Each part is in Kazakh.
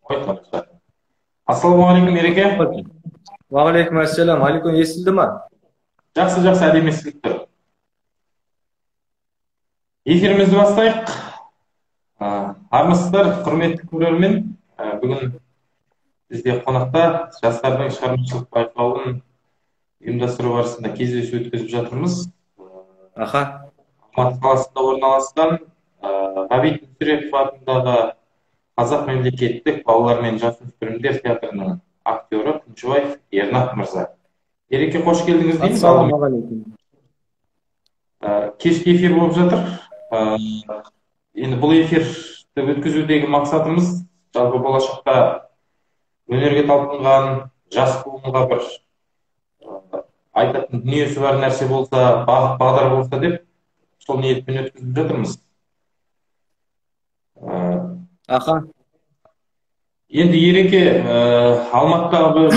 Ой, тамаша. Ассалаумағалейкум, Ереке. Уағалейкум ассалам. Алейкум, естілді ма? Жақсы, жақсы, әдемі естіліп тұр. Эфирімізді бастайық. Армысыздар, құрметті көрермен. Бүгін бізде қонақта жастардың шығармашылық байқауын ұйымдастыру барысында кездесу өткізіп жатырмыз. Аха. Алматы қаласында орналасқан ғабит мүсірепов атындағы қазақ мемлекеттік балалар мен жасөспірімдер театрының актері Күншібаев Ернат мырза. Ереке, қош келдіңіз дейміз. Ассалаумағалейкум. Кешкі эфир болып жатыр. Енді бұл эфирді өткізудегі мақсатымыз жалпы болашақта өнерге талпынған жас буынға бір айтатын дүниесі бар нәрсе болса, бағыт бағдар болса деп, сол ниетпен өткізіп жатырмыз. Аха. Енді Ереке, Алматыдағы бір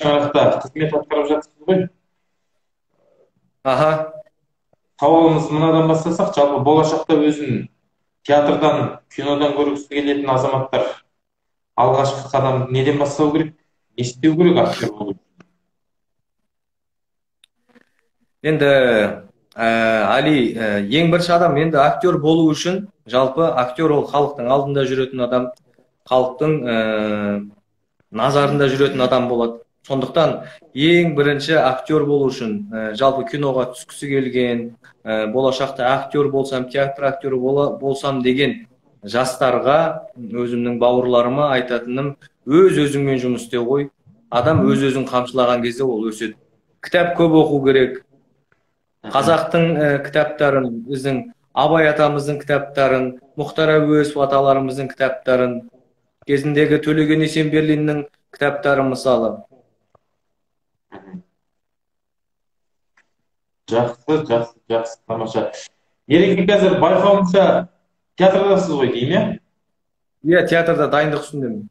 шаңырақта қызмет атқарып жатсыз ғой? Аха. Сауалымыз мынадан бастасақ, жалпы болашақта өзін театрдан, кинодан көргісі келетін азаматтар алғашқы қадам неден бастау керек? Не істеу керек актер болу? Енді Али, ең бірінші адам енді актер болу үшін, жалпы актер ол халықтың алдында жүретін адам, халықтың назарында жүретін адам болады. Сондықтан ең бірінші актер болу үшін, жалпы киноға түскісі келген, болашақта актер болсам, театр актері болсам деген жастарға, өзімнің бауырларыма айтатыным, өз-өзіңмен жұмыс істеу ғой. Адам өз-өзін қамшылаған кезде ол өседі. Кітап көп оқу керек. Қазақтың кітаптарын, біздің Абай атамыздың кітаптарын, Мұхтар Әуезов аталарымыздың кітаптарын, кезіндегі Төлеген Есенберлиннің кітаптары мысалы. Жақсы, тамаша. Ереке, қазір байқауымша театрдасыз ғой деймін, иә? Иә, театрда дайындық үстіндемін.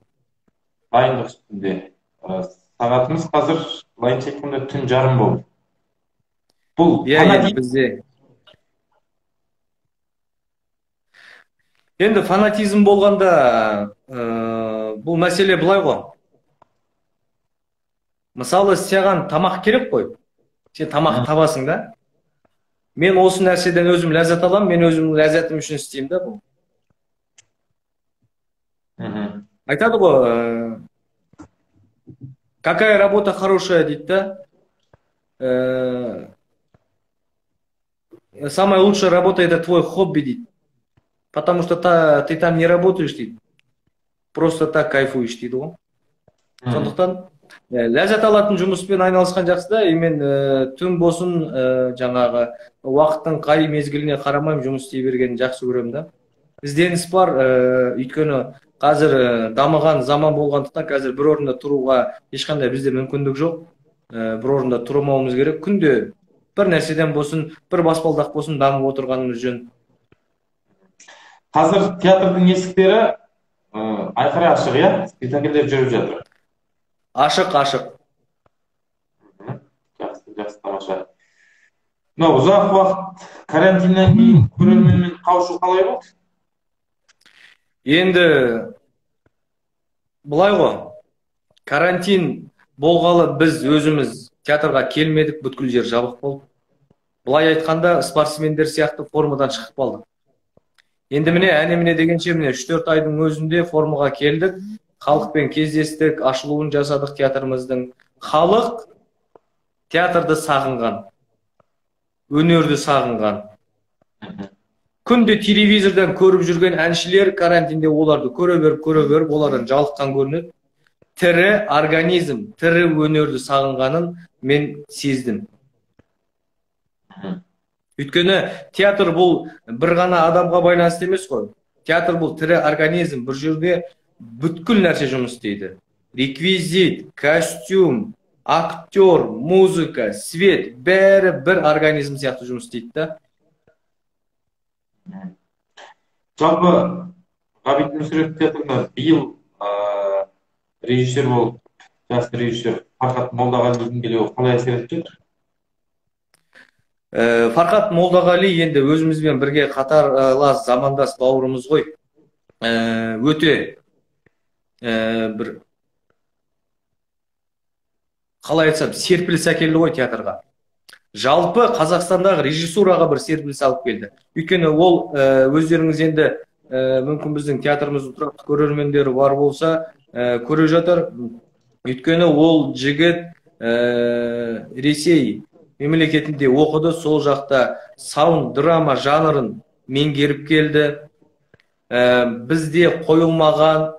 Дайындық үстінде. Сағатымыз қазір былайынша айтқанда түн жарым болды. Бұл Бізде. Енді фанатизм болғанда, бұл мәселе былай ғой. Мысалы, саған тамақ керек қой. Сен тамақ табасың да. Мен осы нәрседен өзім ләззат аламын, мен өзімнің ләззатым үшін істеймін да бұл. Айтады ғой, какая работа хорошая дейді да. Самая лучшая работа это твой хобби дейді. Потому что ты там не работаешь дейді. Просто так кайфуешь дейді ғой. Сондықтан ләззат алатын жұмыспен айналысқан жақсы да, мен түн болсын жаңағы уақыттың қай мезгіліне қарамаймын жұмыс істей бергенін жақсы көремін да. Ізденіс бар, өйткені қазір дамыған заман болғандықтан қазір бір орында тұруға ешқандай бізде мүмкіндік жоқ. Бір орында тұрмауымыз керек. Күнде бір нәрседен болсын, бір баспалдақ болсын дамып отырғанымыз жөн. Қазір театрдың есіктері айқара ашық, иә? Спектакльдер жүріп жатыр. Ашық. Жақсы, тамаша. Ұзақ уақыт карантиннен кейін көрерменмен қауышу қалай болды? Енді былай ғой, карантин болғалы біз өзіміз театрға келмедік, бүткіл жер жабық болды. Былай айтқанда спортсмендер сияқты формадан шығып қалдық. Енді міне, әне-міне дегенше міне 3-4 айдың өзінде формаға келдік, халықпен кездестік, ашылуын жасадық театрымыздың. Халық театрды сағынған, өнерді сағынған. Күнде телевизордан көріп жүрген әншілер карантинде оларды көре беріп, олардан жалыққан көрінеді. Тірі организм, тірі өнерді сағынғанын мен сездім. Өйткені театр бұл бір ғана адамға байланысты емес қой. Театр бұл тірі организм, бір жерде бүткіл нәрсе жұмыс істейді. Реквизит, костюм, актер, музыка, свет, бәрі бір организм сияқты жұмыс істейді да. Жалпы ғабит мүсірепов театрында биыл режиссер болып, жас режиссер Фархат Молдағалидің келуі қалай әсер етіп жатыр? Фархат Молдағали енді өзімізбен бірге қатарлас замандас бауырымыз ғой. Өте бір қалай айтсам серпіліс әкелді ғой театрға. Жалпы Қазақстандағы режиссураға бір серпіліс алып келді. Өйткені ол өздеріңіз енді мүмкін біздің театрымыздың тұрақты көрермендері бар болса көре жатыр. Өйткені ол жігіт Ресей мемлекетінде оқыды, сол жақта саунд драма жанрын меңгеріп келді. Бізде қойылмаған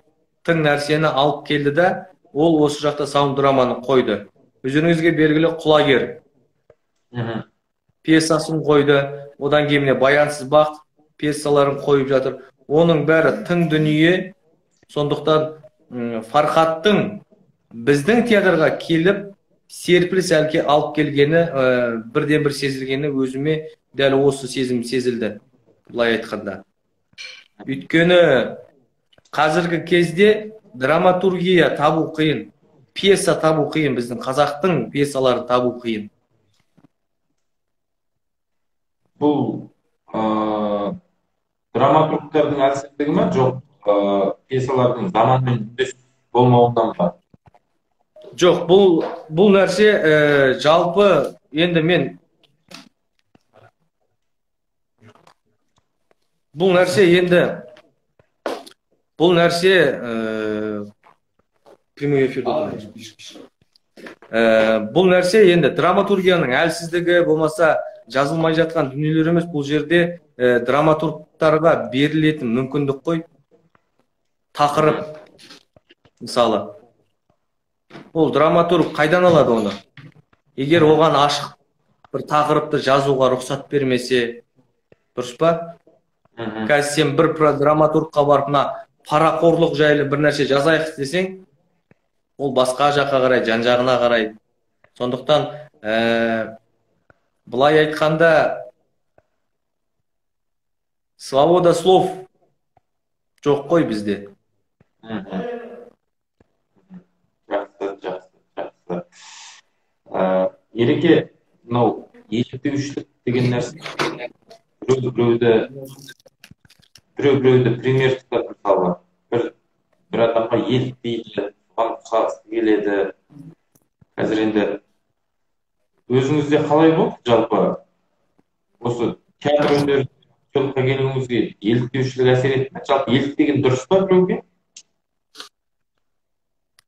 тың нәрсені алып келді да, ол осы жақта саунд драманы қойды. Өзіңізге белгілі Құлагер пьесасын қойды, одан кейін Баянсыз бақыт пьесаларын қойып жатыр. Оның бәрі тың дүние. Сондықтан Фархаттың біздің театрға келіп серпіліс алып келгені, бірден бір сезілгені өзіме дәл осы сезім сезілді, былай айтқанда. Өйткені қазіргі кезде драматургия табу қиын, пьеса табу қиын, біздің қазақтың пьесаларын табу қиын. Бұл драматургтардың әлсіздігі ме, жоқ пьесалардың заманмен үндес болмауынан ба? Жоқ, бұл нәрсе жалпы енді мен бұл нәрсе прямой эфирде бұл нәрсе енді драматургияның әлсіздігі болмаса жазылмай жатқан дүниелер емес. Бұл жерде драматургтарға берілетін мүмкіндік қой. Тақырып мысалы, ол драматург қайдан алады оны? Егер оған ашық бір тақырыпты жазуға рұқсат бермесе, дұрыс па? Қазір сен бір драматургқа барып парақорлық жайлы бір нәрсе жазайық десең, ол басқа жаққа қарай, жан-жағына қарай. Сондықтан былай айтқанда свобода слов жоқ қой бізде. Жақсы. Ереке, мынау еліктеушілік деген нәрсе біреуді пример тұтады. Мысалы, бір адамға еліктейді, оған ұқсағысы келеді. Қазір енді өзіңізде қалай болды жалпы? Осы театр өнері жолға келуіңізге еліктеушілік әсер етті ме? Жалпы еліктеген дұрыс па біреуге?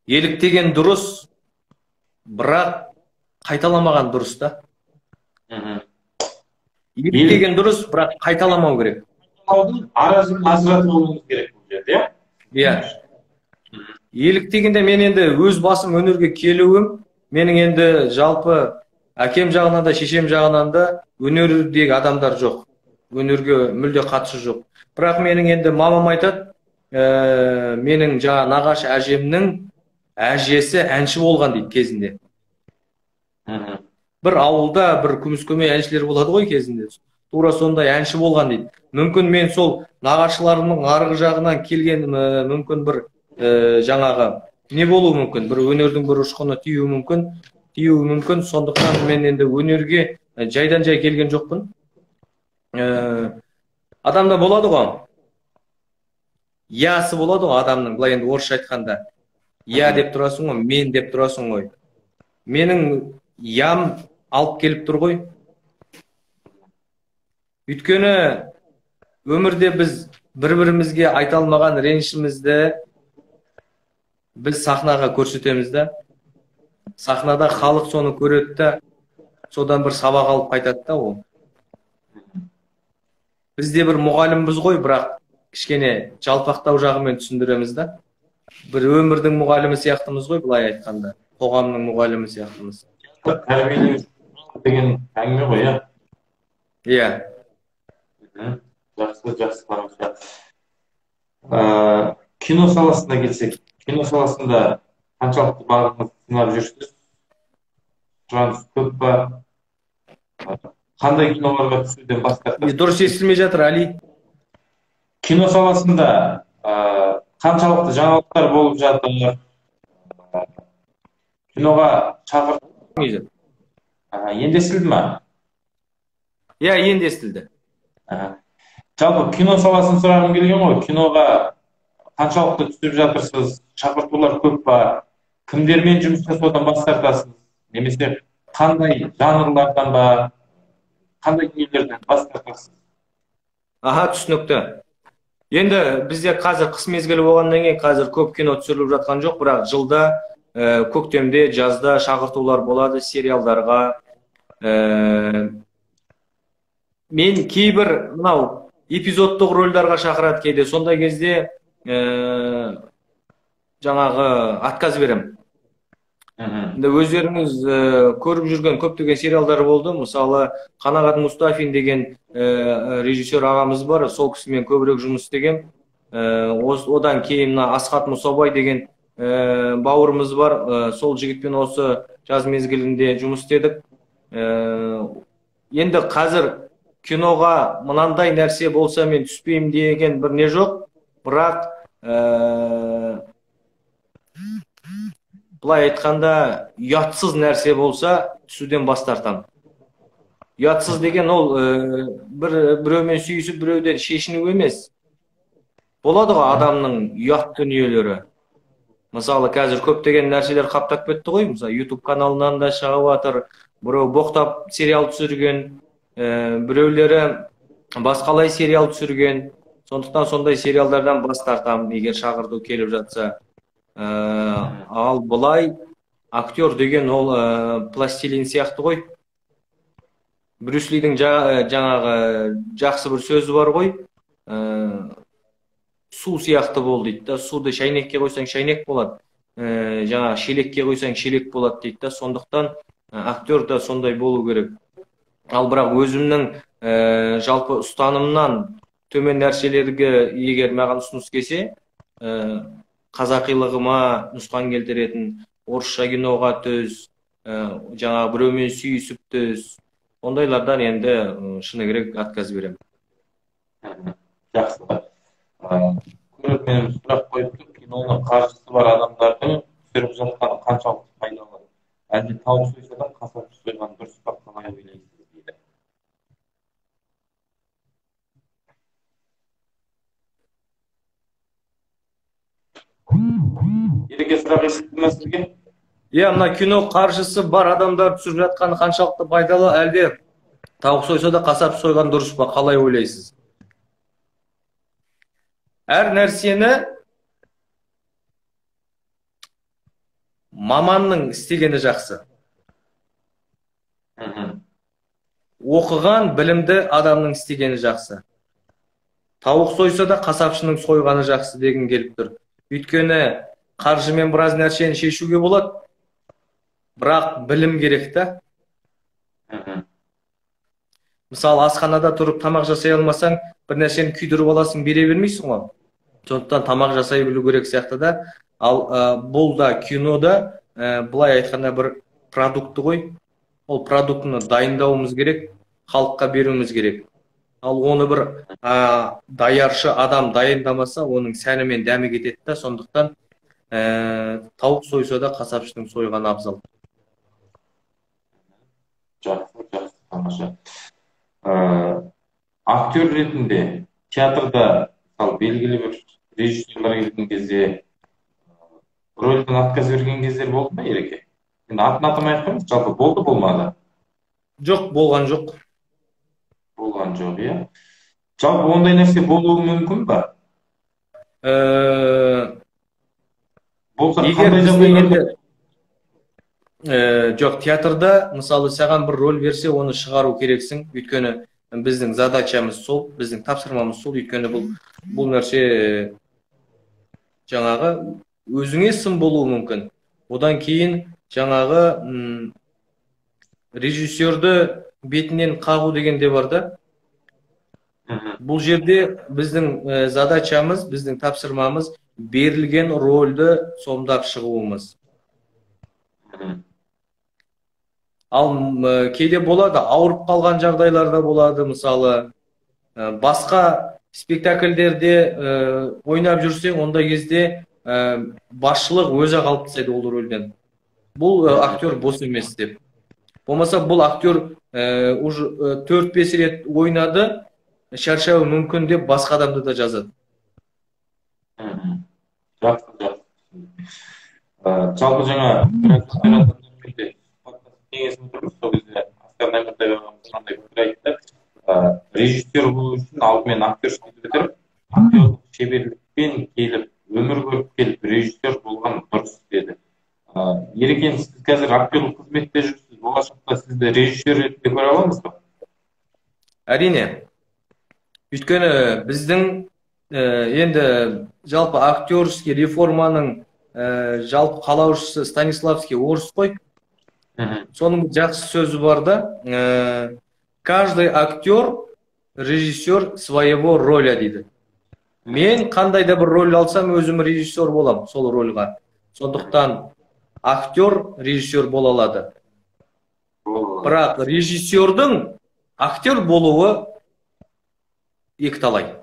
Еліктеген дұрыс, бірақ қайталамаған дұрыс та. Еліктеген дұрыс, бірақ қайталамау керек. Аразын ажыратып алуыңыз керек бұл жерде, иә? Еліктегенде мен енді өз басым өнерге келуім, менің енді жалпы әкем жағынан да, шешем жағынан да өнердегі адамдар жоқ. Өнерге мүлде қатысы жоқ. Бірақ менің енді мамам айтады, менің жаңа нағашы әжемнің әжесі әнші болған дейді кезінде. Бір ауылда бір күміскөмей әншілер болады ғой кезінде. Тура сондай әнші болған дейді. Мүмкін мен сол нағашыларымның арғы жағынан келген мүмкін бір жаңағы не болуы мүмкін, бір өнердің бір ұшқыны тиюі мүмкін. Сондықтан мен енді өнерге жайдан жай келген жоқпын. Адамда болады ғой, ясы болады ғой адамның, былай енді орысша айтқанда. Я деп тұрасың ғой, мен деп тұрасың ғой. Менің ям алып келіп тұр ғой. Өйткені өмірде біз бір-бірімізге айта алмаған ренішімізді біз сахнаға көрсетеміз да. Сахнада халық соны көреді да, содан бір сабақ алып қайтады да ол. Бізде бір мұғалімбіз ғой, бірақ кішкене жалпақтау жағымен түсіндіреміз да. Бір өмірдің мұғалімі сияқтымыз ғой, былай айтқанда. Қоғамның мұғалімі сияқтымыз. Тәрбиелеу деген әңгіме ғой, иә? Иә. Жақсы қарауша. Кино саласына келсек, кино саласында қаншалықты бағыңыз сынап жүрсіз? Сұраныс көп па? Қандай киноларға түсуден бас тартасыз? Дұрыс естілмей жатыр, Али. Кино саласында қаншалықты жаңалықтар болып жатыр? Киноға шақырту енді естілді ма? Иә, енді естілді. Жалпы кино саласын сұрағым келген ғой. Киноға қаншалықты түсіп жатырсыз, шақыртулар көп па, кімдермен жұмыс жасаудан бас тартасыз, немесе қандай жанрлардан ба, қандай дүниелерден бас тартасыз? Аха, түсінікті. Енді бізде қазір қыс мезгілі болғаннан кейін қазір көп кино түсіріліп жатқан жоқ, бірақ жылда көктемде, жазда шақыртулар болады сериалдарға. Мен кейбір мынау эпизодтық рөлдарға шақырады кейде, сондай кезде жаңағы отказ берем. Енді өздеріңіз көріп жүрген көптеген сериалдар болды. Мысалы, Қанағат Мұстафин деген режиссер ағамыз бар, сол кісімен көбірек жұмыс істеген. Одан кейін Асхат Мұсабай деген бауырымыз бар, сол жігітпен осы жаз мезгілінде жұмыс істедік. Енді қазір киноға мынандай нәрсе болса мен түспеймін деген бір не жоқ, бірақ былай айтқанда ұятсыз нәрсе болса түсуден бас тартамын. Ұятсыз деген ол біреумен сүйісіп біреуден шешіну емес. Болады ғой адамның ұят дүниелері. Мысалы, қазір көптеген нәрселер қаптап кетті ғой. Мысалы, YouTube каналынан да шығып жатыр. Біреу боқтап сериал түсірген, біреулері басқалай сериал түсірген. Сондықтан сондай сериалдардан бас тартамын егер шақырту келіп жатса. Ал бұлай актер деген ол пластилин сияқты ғой. Брюс Лидің жаңағы жақсы бір сөзі бар ғой. Су сияқты бол дейді. Суды шайнекке қойсаң шайнек болады. Жаңа шелекке қойсаң шелек болады дейді. Сондықтан актер да сондай болу керек. Ал бірақ өзімнің жалпы ұстанымнан төмен нәрселерге егер маған ұсыныс келсе, қазақилығыма нұсқан келтіретін орысша киноға түс, жаңа біреумен сүйісіп түс, ондайлардан енді шыны керек отказ беремін. Жақсы. Көрерменім сұрақ қойып тұр, киноның қаржысы бар адамдардың түсіріп жатқаны қаншалықты пайдалы? Әлде тауық сойсадан қасап сойған дұрыс па, қалай ойлайсыз дейді. Ереке, сұрақ естіді ме сізге? Мына кино қаржысы бар адамдар түсіріп жатқаны қаншалықты пайдалы, әлде тауық сойса да қасап сойған дұрыс па, қалай ойлайсыз? Әр нәрсені маманның істегені жақсы. Оқыған, білімді адамның істегені жақсы. Тауық сойса да қасапшының сойғаны жақсы деген келіп тұр. Өйткені қаржымен біраз нәрсені шешуге болады, бірақ білім керек та. Мысалы, асханада тұрып тамақ жасай алмасаң, бір нәрсені күйдіріп аласың, бере бермейсің ғой. Сондықтан тамақ жасай білу керек сияқты да. Ал бұл да кинода былай айтқанда бір продукты ғой. Ол продуктыны дайындауымыз керек, халыққа беруіміз керек. Ал оны бір даяршы адам дайындамаса, оның сәні мен дәмі кетеді да. Сондықтан тауық сойса да қасапшының сойғаны абзал. Жақсы, тамаша. Актер ретінде театрда белгілі бір режиссерлар келген кезде рөлден отказ берген кездер болды ма, Ереке? Енді атын атамай ақ қойыңыз, жалпы болды, болмады? Жоқ, болған жоқ. Болған жоқ, иә. Жалпы ондай нәрсе болуы мүмкін ба? Болса қандай жағдайларда? Жоқ, театрда, мысалы, саған бір рөл берсе, оны шығару керексің. Өйткені біздің задачамыз сол, біздің тапсырмамыз сол. Өйткені бұл нәрсе жаңағы өзіңе сын болуы мүмкін. Одан кейін жаңағы режиссерді бетінен қағу деген де бар да. Бұл жерде біздің задачамыз, біздің тапсырмамыз берілген рөлді сомдап шығуымыз. Ал кейде болады, ауырып қалған жағдайларда болады, мысалы, басқа спектакльдерде ойнап жүрсең, ондай кезде басшылық өзі қалып тастайды ол рөлден. Бұл актер бос емес деп. Болмаса бұл актер 4-5 рет ойнады, шаршауы мүмкін деп басқа адамды да жазады. Жақсы, жақсы. Жалпы жаңа операторлармен де сұхбаттасып кеңесіп отырмыз. Сол кезде Асқар Наймантай ағамыз мынандай пікір айтты. Режиссер болу үшін алдымен актерский бітіріп, актерлық шеберлікпен келіп, өмір көріп келіп, режиссер болған дұрыс деді. Ерекен, сіз қазір актерлық қызметте жүрсіз. Болашақта сізді режиссер ретінде көре аламыз ба? Әрине. Өйткені біздің енді жалпы актерский реформаның жалпы қалаушысы Станиславский орыс қой. Соның жақсы сөзі бар да, каждый актер режиссер своего роля дейді. Мен қандай да бір роль алсам, өзім режиссер болам сол рольға. Сондықтан актер режиссер бола алады. Бірақ режиссердің актер болуы екіталай.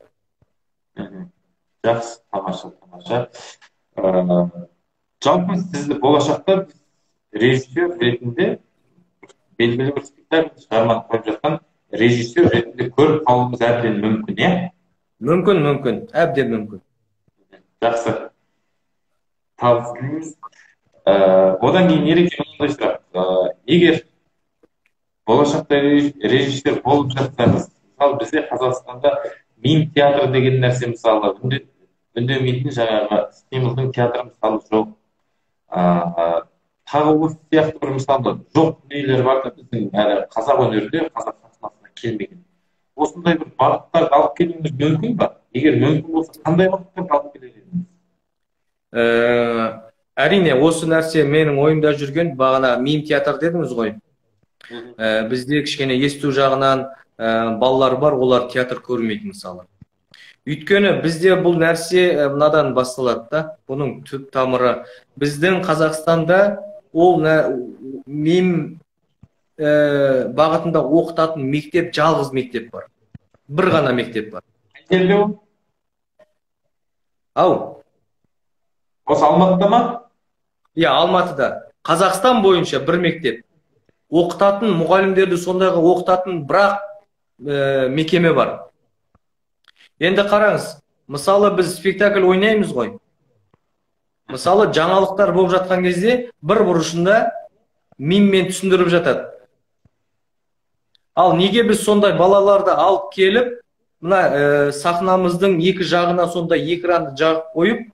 Жақсы, тамаша, тамаша. Жалпы сізді болашақта режиссер ретінде белгілі бір спектакль шығарманы қойып жатқан режиссер ретінде көріп қалуымыз әбден мүмкін, иә? Мүмкін, әбден мүмкін. Жақсы. Табыс тілейміз. Одан кейін Ереке мынандай сұрақ. Егер болашақта режиссер болып жатсаңыз, мысалы бізде Қазақстанда мим театр деген нәрсе мысалы үндемейтін жаңағы стимулдың театры мысалы жоқ. Тағы осы сияқты бір мысалы жоқ дүниелер бар да біздің әлі қазақ өнерінде, қазақ сахнасына келмеген. Осындай бір бағыттарды алып келуіміз мүмкін ба? Егер мүмкін болса, қандай бағыттарды алып келер едіңіз? Әрине, осы нәрсе менің ойымда жүрген, бағана мим театр дедіңіз ғой. Бізде кішкене есту жағынан балалар бар, олар театр көрмейді мысалы. Өйткені бізде бұл нәрсе мынадан басталады да, бұның түп тамыры. Біздің Қазақстанда ол мим бағытында оқытатын мектеп, жалғыз мектеп бар. Бір ғана мектеп бар. Қайда ол? Ау? Осы Алматыда ма? Иә, Алматыда. Қазақстан бойынша бір мектеп. Оқытатын, мұғалімдерді сондайға оқытатын бірақ мекеме бар. Енді қараңыз, мысалы біз спектакль ойнаймыз ғой. Мысалы жаңалықтар болып жатқан кезде бір бұрышында миммен түсіндіріп жатады. Ал неге біз сондай балаларды алып келіп, мына сахнамыздың екі жағына сондай экранды жағып қойып,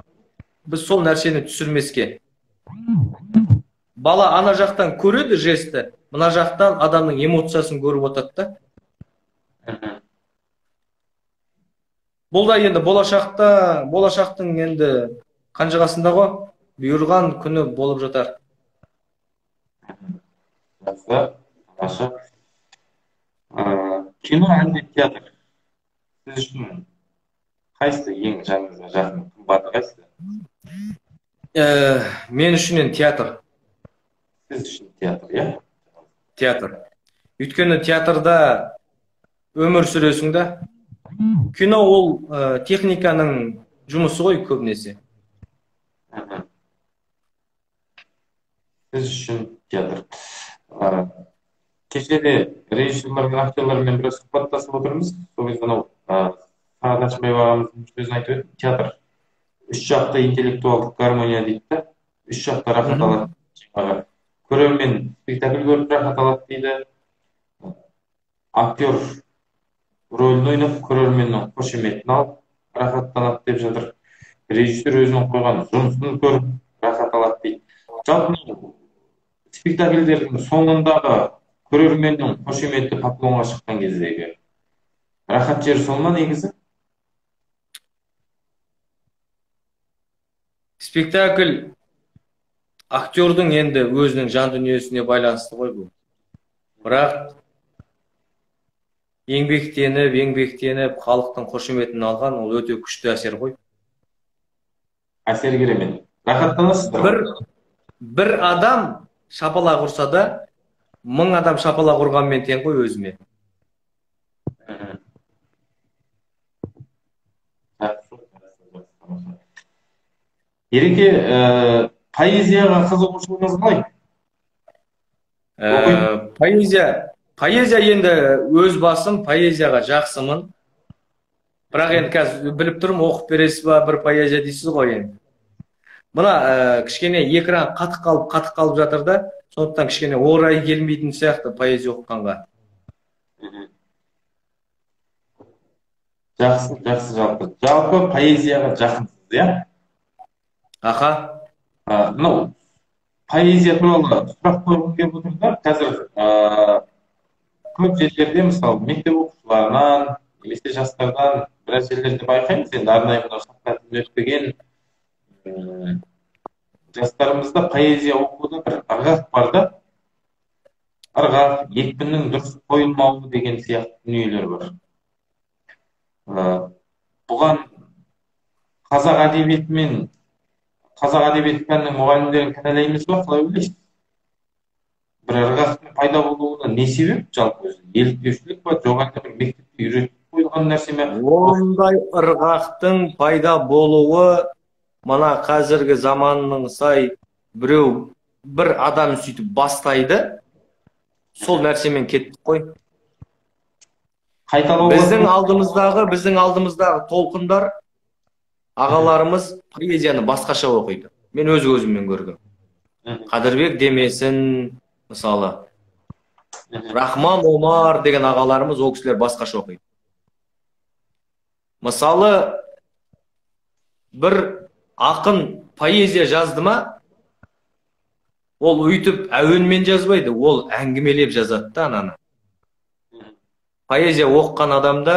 біз сол нәрсені түсірмеске. Бала ана жақтан көреді жесті, мына жақтан адамның эмоциясын көріп отырады да. Бұл да енді болашақтың енді қанжығасында ғой, бұйырған күні болып жатар. Жақсы, тамаша. Кино әлде театр? Сіз үшін қайсысы ең жаныңызға жақын, қымбаты қайсысы? Мен үшін театр. Сіз үшін театр, иә? Театр. Өйткені театрда өмір сүресің да. Кино ол техниканың жұмысы ғой көбінесе. Сіз үшін театр. Кешеде режиссерлермен, актерлермен бір сұхбаттасып отырмыз. Сол кезде Сағат Әшімбаев ағамыздың сөзін айтып еді. Театр үш жақты интеллектуалдық гармония дейді да. Үш жақты рахат алады. Көрермен спектакль көріп рахат алады дейді. Актер рөлін ойнап, көрерменнің қошеметін алып, рахаттанады деп жатыр. Режиссер өзінің қойған жұмысын көріп, рахат алады дейді. Жалпы спектакльдердің соңындағы көрерменнің қошеметі поклонға шыққан кездегі рахат жері сол ма негізі? Спектакль актердің енді өзінің жан дүниесіне байланысты ғой бұл. Бірақ еңбектеніп, халықтың қошеметін алған, ол өте күшті әсер ғой. Әсер керемет. Рахаттанасыздар ғой? Бір адам шапалақ ұрса да, 1000 адам шапалақ ұрғанмен тең ғой өзіме. Ереке, поэзияға қызығушылығыңыз қалай? Поэзия енді өз басым, поэзияға жақсымын. Бірақ енді қазір біліп тұрмын, оқып бересіз ба, бір поэзия дейсіз ғой енді. Мына кішкене экран қатып қалып жатыр да, сондықтан кішкене орайы келмейтін сияқты поэзия оқығанға. Жақсы жалпы. Жалпы поэзияға жақынсыз, иә? Аха. Мынау поэзия туралы сұрақ қойғым келіп отыр да. Қазір көп жерлерде, мысалы, мектеп оқушыларынан немесе жастардан біраз жерлерде байқаймыз, енді арнайы мынау сахна тілін өтпеген жастарымызда поэзия оқуда бір ырғақ бар да. Ырғақ, екпіннің дұрыс қойылмауы деген сияқты дүниелер бар. Бұған қазақ әдебиеті пәнінің мұғалімдерін кінәлаймыз ба, қалай ойлайсыз? Бір ырғақтың пайда болуына не себеп жалпы өзі? Еліктеушілік па, жоқ әлде бір мектепте үйретіп қойылған нәрсе ме? Ондай ырғақтың пайда болуы мына қазіргі заманның сай бір адам сөйтіп бастайды, сол нәрсемен кеттік қой. Біздің алдымыздағы толқындар, ағаларымыз поэзияны басқаша оқиды. Мен өз көзіммен көргем. Қадырбек Демесін, мысалы, Рахман Омар деген ағаларымыз, ол кісілер басқаша оқиды. Мысалы, бір ақын поэзия жазды ма, ол өйтіп әуенмен жазбайды, ол әңгімелеп жазады да ананы. Поэзия оқыған адамда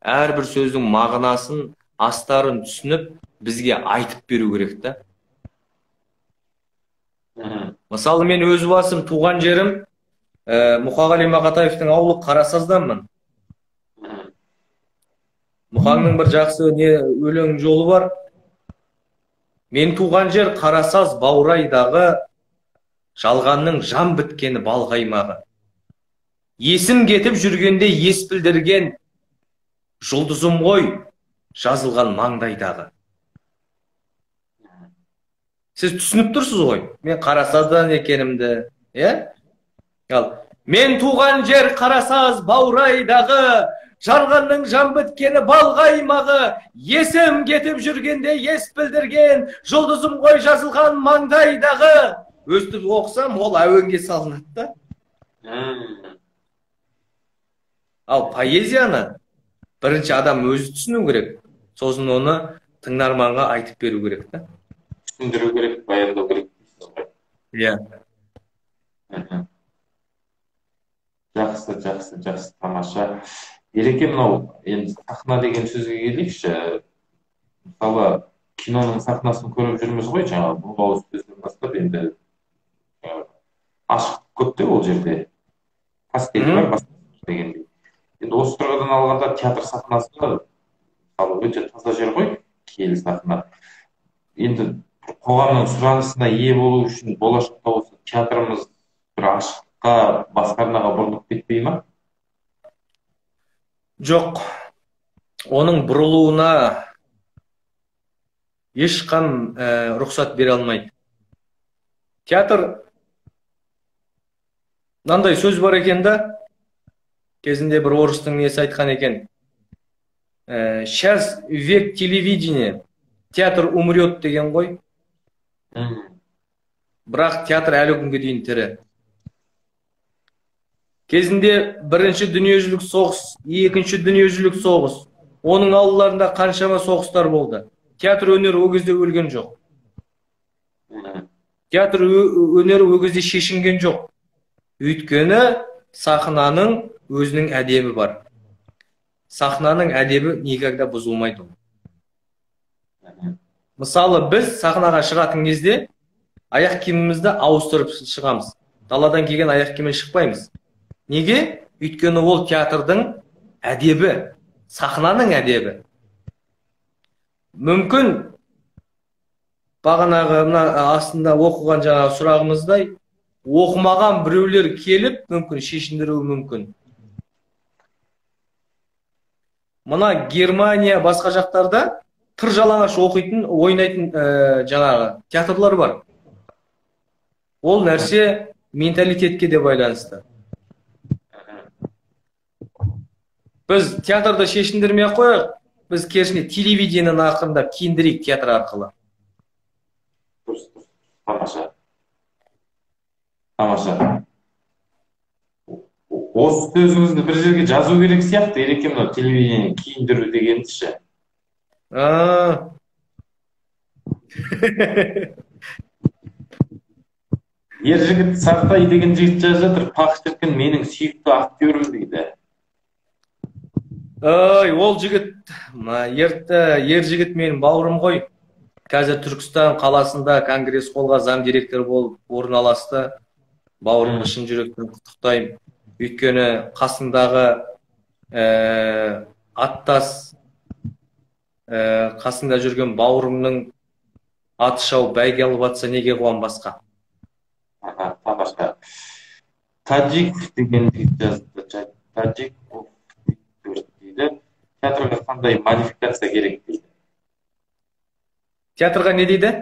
әрбір сөздің мағынасын, астарын түсініп, бізге айтып беру керек та. Мысалы, мен өз басым туған жерім Мұқағали Мақатаевтың ауылы Қарасазданмын. Мұқаңның бір жақсы өлең жолы бар. Мен туған жер Қарасаз баурайдағы, жалғанның жан біткені балғаймағы. Есім кетіп жүргенде ес білдірген, жұлдызым ғой, жазылған маңдайдағы. Сіз түсініп тұрсыз ғой, мен Қарасаздан екенімді, е? Мен туған жер Қарасаз баурайдағы, жалғанның жан біткені балғаймағы, есім кетіп жүргенде ес білдірген, жұлдызым ғой, жазылған маңдайдағы. Өстіп оқысам, ол әуенге салынады да. Ал поэзияны бірінші адам өзі түсіну керек, сосын оны тыңдарманға айтып беру керек та. Түсіндіру керек, баяндау керек. Иә. Жақсы, тамаша. Ереке, мынау енді сахна деген сөзге келейікші. Мысалы, киноның сахнасын көріп жүрміз ғой, жаңағы бұл ауыз сөзден бастап енді ашық көп те ол жерде. Пастель бар, басқа дегендей. Енді осы тұрғыдан алғанда театр сахнасы мысалы өте таза жер ғой, киелі сахна. Енді қоғамның сұранысына ие болу үшін болашақта осы театрымыз бір ашыққа, басқа арнаға бұрылып кетпей ма? Жоқ. Оның бұрылуына ешқам рұқсат бере алмайды. Театр мынандай сөз бар екен да, кезінде бір орыстың несі айтқан екен. Сейчас век телевидения, театр умрет деген ғой. Бірақ театр әлі күнге дейін тірі. Кезінде бірінші дүниежүзілік соғыс, екінші дүниежүзілік соғыс, оның алдарында қаншама соғыстар болды. Театр өнері о кезде өлген жоқ. Театр өнері о кезде шешінген жоқ. Өйткені сахнаның өзінің әдебі бар. Сахнаның әдебі никогда бұзылмайды. Мысалы, біз сахнаға шығатын кезде аяқ киімімізді ауыстырып шығамыз. Даладан келген аяқ киіммен шықпаймыз. Неге? Өйткені ол театрдың әдебі, сахнаның әдебі. Мүмкін бағанағы астында оқыған жаңағы сұрағымыздай, оқымаған біреулер келіп, мүмкін шешіндіруі мүмкін. Мына Германия басқа жақтарда тыр жалаңаш оқитын, ойнайтын жаңағы театрлар бар. Ол нәрсе менталитетке де байланысты. Біз театрда шешіндірмей қояқ, біз керісінше телевидениені ақырындап киіндірейік театр арқылы. Тамаша. Тамаша. Осы сөзіңізді бір жерге жазу керек сияқты, ереке мынау телевидение киіндіру дегенді ше. А, Ер жігіт Сартай деген жігіт жазып жатыр. Пақ шіркін менің сүйікті актерім дейді. ой, ол жігіт, ер жігіт менің бауырым ғой. Қазір Түркістан қаласында конгресс қолға зам директор болып орналасты. Бауырымды шын жүректен құттықтаймын. Өйткені қасындағы аттас, қасында жүрген бауырымның аты шау бәйге алып атса неге қуанбасқа. Тамаша. Таджиков деген жігіт жазды. Таджиков дейді. Театрға қандай модификация керек дейді. Театрға не дейді?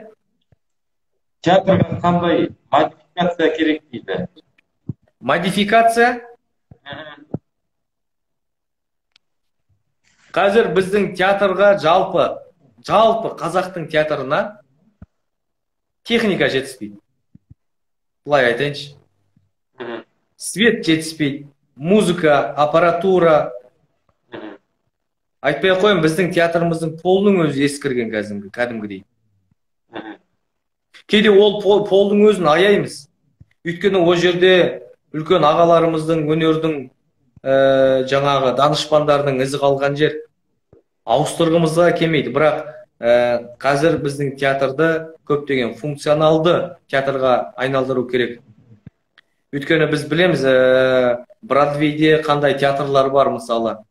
Театрға қандай модификация керек дейді. Модификация? Қазір біздің театрға жалпы қазақтың театрына техника жетіспейді. Бұлай айтайыншы. Свет жетіспейді, музыка, аппаратура. Айтпай ақ қояйын, біздің театрымыздың полының өзі ескірген кәдімгідей. Кейде ол полдың өзін аяймыз. Өйткені ол жерде үлкен ағаларымыздың, өнердің жаңағы данышпандардың ізі қалған жер. Ауыстырғымызға келмейді. Бірақ қазір біздің театрды көптеген функционалды театрға айналдыру керек. Өйткені біз білеміз, Бродвейде қандай театрлар бар мысалы.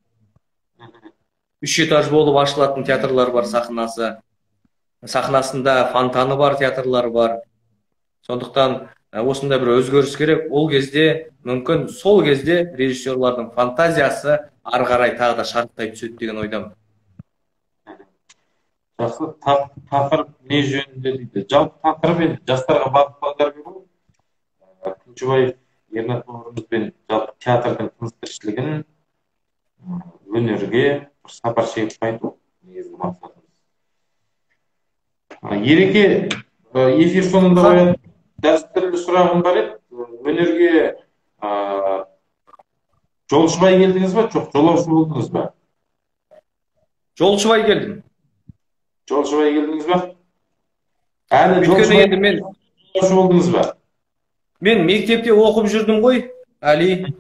3 этаж болып ашылатын театрлар бар, сахнасы. Сахнасында фонтаны бар театрлар бар. Сондықтан осындай бір өзгеріс керек. Ол кезде, мүмкін сол кезде режиссерлардың фантазиясы ары қарай тағы да шарықтай түседі деген ойдамын. Жақсы, тақырып не жөнінде дейді. Жалпы тақырып енді жастарға бағытталар беру. Күншібаев Ернат бауырымызбен жалпы театрдың тыныс-тіршілігін өнерге бір сапар шегіп қайту негізгі мақсатымыз. Ереке, эфир соңында дәстүрлі сұрағым бар еді. Өнерге жолшыбай келдіңіз ба, жоқ жолаушы болдыңыз ба? Жолшыбай келдім. Жолшыбай келдіңіз ба? Әлі жолшыбай болдыңыз ба? Мен мектепте оқып жүрдім ғой, Әли.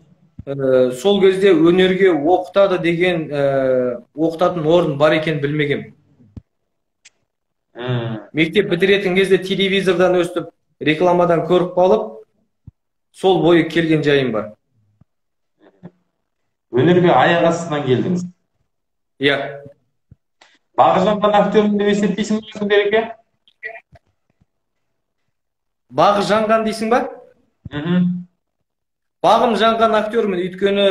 Сол кезде өнерге оқытады деген оқытатын орын бар екен білмегем. Мектеп бітіретін кезде телевизордан өстіп, рекламадан көріп қалып, сол бойы келген жайым бар. Өнерге аяқ астынан келдіңіз. Иә. Бағы жанған актермін деп есептейсің бе Ереке? Бағы жанған дейсің ба? Бағым жанған актермін, өйткені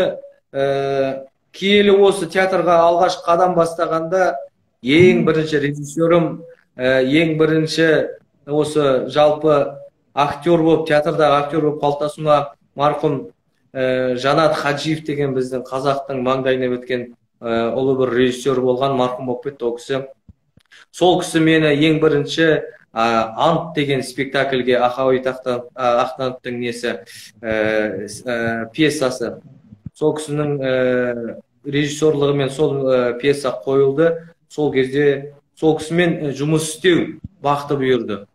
киелі осы театрға алғаш қадам бастағанда ең бірінші режиссерім, ең бірінші осы жалпы актер болып, театрдағы актер болып қалыптасуыма марқұм Жанат Хаджиев деген біздің қазақтың маңдайына біткен ұлы бір режиссер болған, марқұм болып кетті ол кісі. Сол кісі мені ең бірінші Ант деген спектакльге Ақауи Ақтановтың несі пьесасы. Сол кісінің режиссерлығымен сол пьеса қойылды. Сол кезде сол кісімен жұмыс істеу бақыты бұйырды.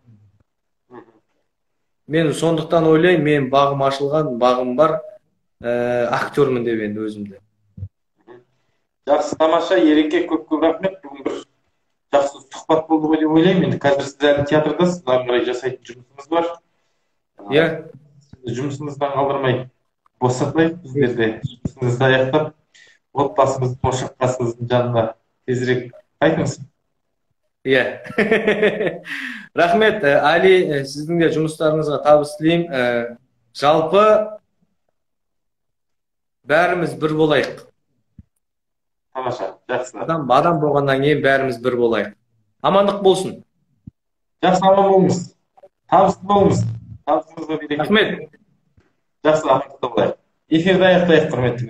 Мен сондықтан ойлаймын, мен бағым ашылған, бағым бар, актермін деп енді өзімді. Жақсы, тамаша, Ереке, көп-көп рахмет. Бүгін бір жақсы сұхбат болды ғой деп ойлаймын. Енді қазір сіз әлі театрдасыз, ары қарай жасайтын жұмысыңыз бар. Иә. Жұмысыңыздан қалдырмай босатпайық, біздер де жұмысыңызды аяқтап, отбасымыз ошаққа сіздің жанына тезірек қайтыңыз. Иә. Рахмет, Али, сіздің де жұмыстарыңызға табыс тілеймін. Жалпы бәріміз бір болайық. Тамаша, жақсы. Адам болғаннан кейін бәріміз бір болайық. Амандық болсын. Жақсы, аман болыңыз. Табысты болыңыз. Табысыңызға береке. Рахмет. Жақсы, амандықта болайық. Эфирді аяқтайық, құрметті